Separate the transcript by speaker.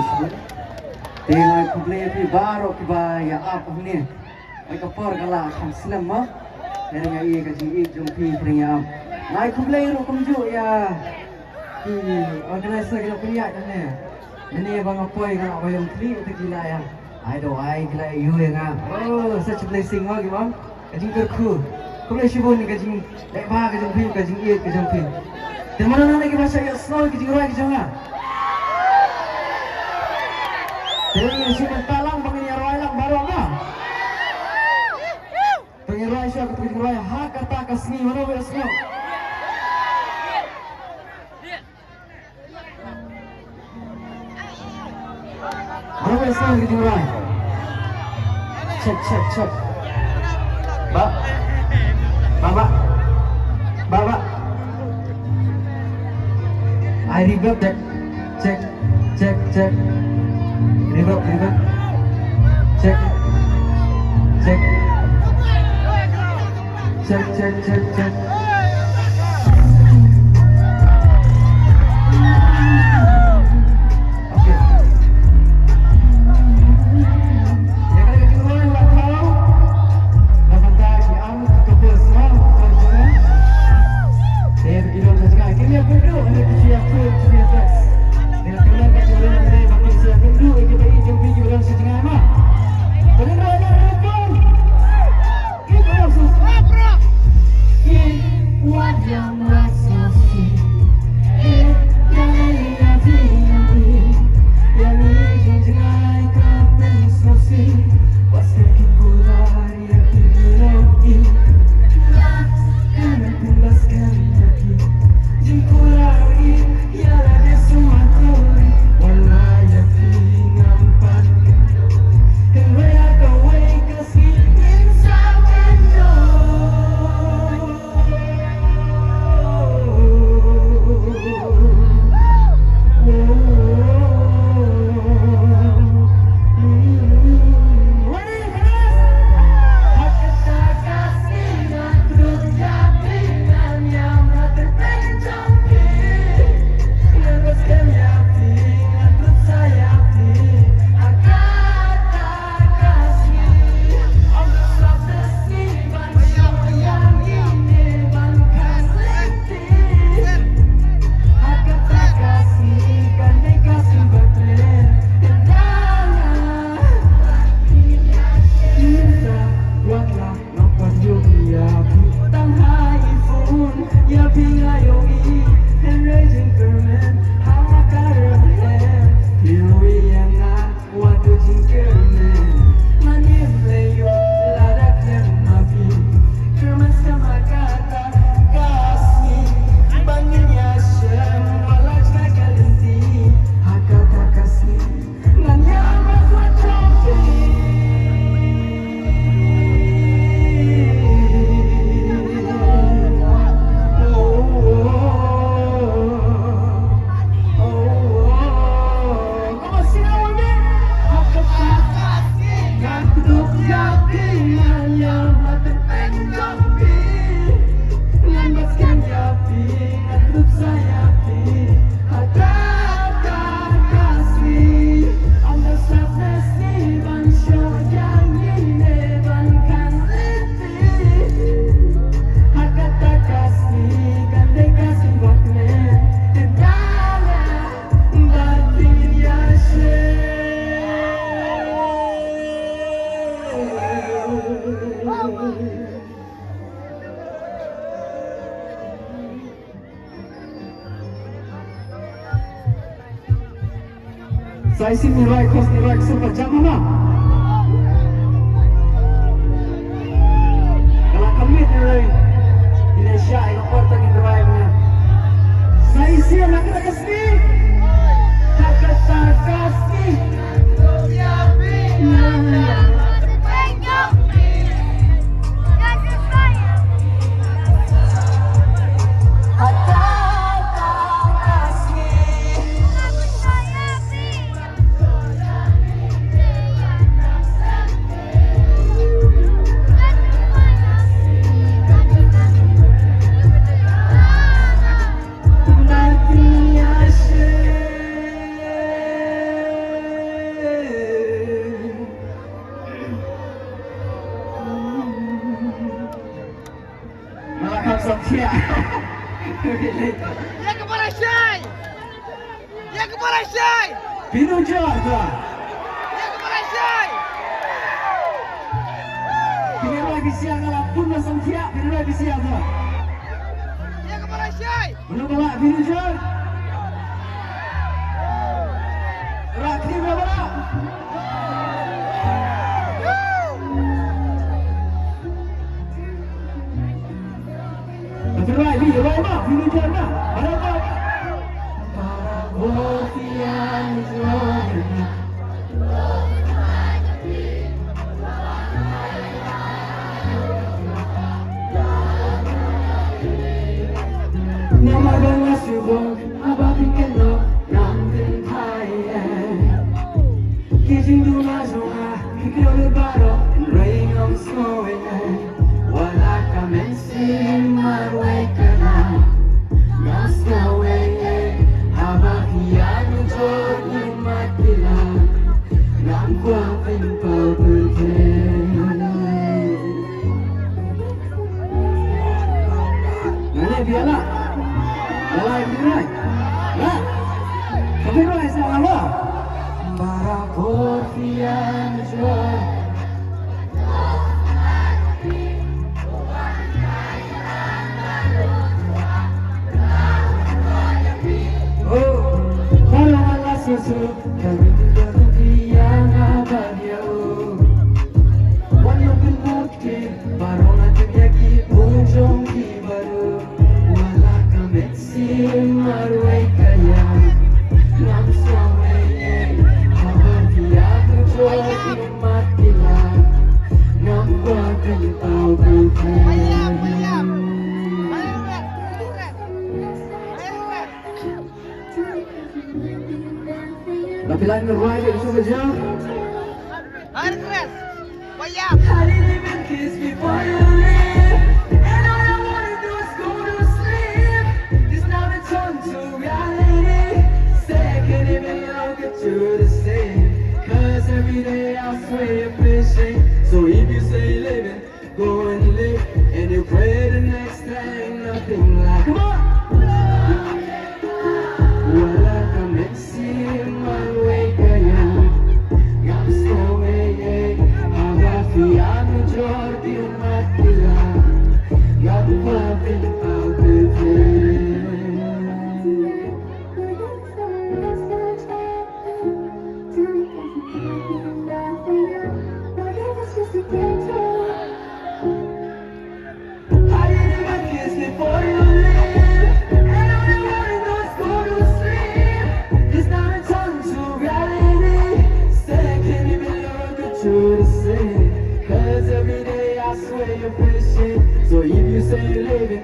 Speaker 1: इसमें dengan kublai fi baro kiba ya apa ni ai kapor kala kham slam ma dengan ia kaji ik jom fi dengan nai kublai ro kumju ya ki organizer kita punya kan ini bang apoi kan awal kli itu gila ya ai do ai gila you ya oh such a blessing oh gimana kaji kerku kublai shibon ni kaji dek ba kaji fi kaji ik kaji fi dan mana lagi bahasa ya slow kaji ro kaji jangan jadi yang sini talang pengen roy lang baru apa? Pengen roy siapa pengen roy hak kata kasih mana beres semua. Mana beres semua pengen roy. Cek. Baba. I reverb cek. Reverb cek oke ya kalau kita mulai buat tahu dapat lagi amu kita semua teman-teman saya begini saja akhirnya berdua ada kesiapan dengan kemudian kejuaraan ada makin siap berdua kita hijau biji dalam setengah mah dengan raya rekon kita langsung wajah masih saya sih nilai kos nilai super jam mana? Kalau kami nilai Indonesia yang kuat lagi drive-nya. Saya sih anak kasih, kata kasih. Yes. Siap.
Speaker 2: Ya kepala Syai. Ya kepala Syai.
Speaker 1: Binu Jordan.
Speaker 2: Ya kepala Syai.
Speaker 1: Binu lagi siang kalau pun langsung siap. Binu lagi siap tuh.
Speaker 2: Ya kepala Syai.
Speaker 1: Belum balak Binu Jordan. Rakni berapa? Right, Lee, right up, Binu Jordan. Berapa? Biarlah, lalai birai, lah, tapi birai sama para porfian joy. Oh, para malas susu, kami tidak yang abadi. Wano binti, baru nanti lagi ujung baru. Marway kaya nam soye habatia tujo di matila nam kuatin tau
Speaker 2: Bayam.
Speaker 1: Tapi lain ngeruai dia bisa kerja.
Speaker 2: Air keras. Bayam.
Speaker 1: I didn't even kiss before you leave, and all I wanna do is go to sleep. This now it's turn to reality. Say I can't even look at you the same, 'cause every day I swear you're fishing. So if you say living, go and live, and you pray the next time nothing like. Come on. Wala kami simaway kaya ngam soye hawafiano jordi umatila ngam papin so if you say you're living,